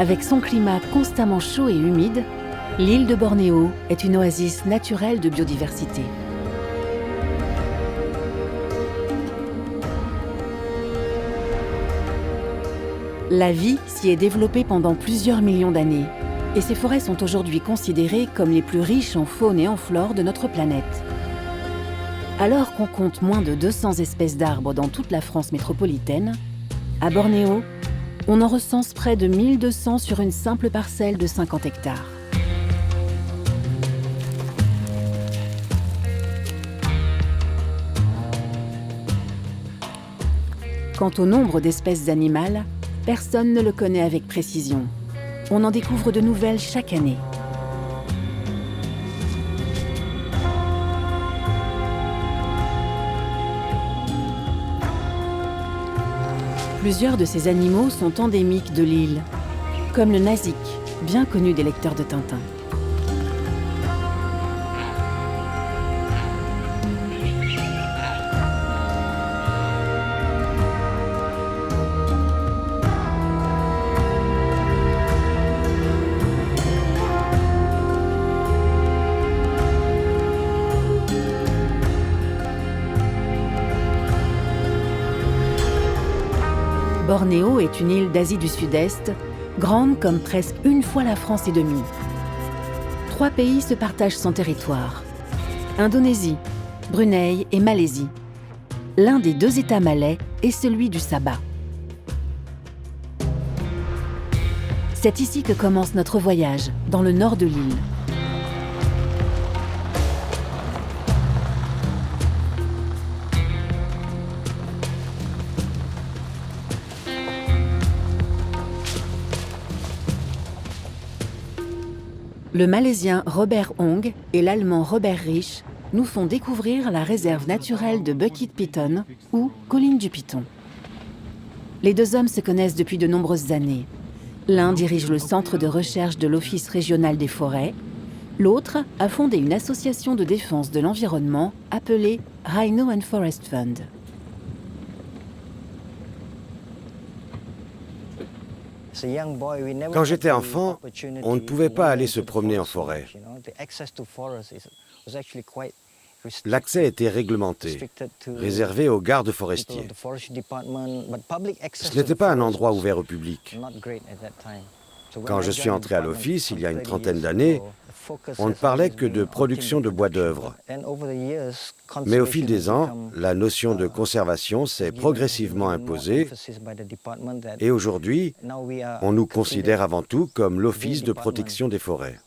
Avec son climat constamment chaud et humide, l'île de Bornéo est une oasis naturelle de biodiversité. La vie s'y est développée pendant plusieurs millions d'années et ces forêts sont aujourd'hui considérées comme les plus riches en faune et en flore de notre planète. Alors qu'on compte moins de 200 espèces d'arbres dans toute la France métropolitaine, à Bornéo, on en recense près de 1200 sur une simple parcelle de 50 hectares. Quant au nombre d'espèces animales, personne ne le connaît avec précision. On en découvre de nouvelles chaque année. Plusieurs de ces animaux sont endémiques de l'île, comme le nasic, bien connu des lecteurs de Tintin. Bornéo est une île d'Asie du Sud-Est, grande comme presque une fois la France et demie. 3 pays se partagent son territoire. Indonésie, Brunei et Malaisie. L'un des 2 États malais est celui du Sabah. C'est ici que commence notre voyage, dans le nord de l'île. Le Malaisien Robert Hong et l'Allemand Robert Riesch nous font découvrir la réserve naturelle de Bukit Piton, ou colline du Piton. Les 2 hommes se connaissent depuis de nombreuses années. L'un dirige le centre de recherche de l'Office régional des forêts, l'autre a fondé une association de défense de l'environnement appelée Rhino and Forest Fund. Quand j'étais enfant, on ne pouvait pas aller se promener en forêt. L'accès était réglementé, réservé aux gardes forestiers. Ce n'était pas un endroit ouvert au public. Quand je suis entré à l'office, il y a une trentaine d'années, on ne parlait que de production de bois d'œuvre. Mais au fil des ans, la notion de conservation s'est progressivement imposée et aujourd'hui, on nous considère avant tout comme l'Office de protection des forêts.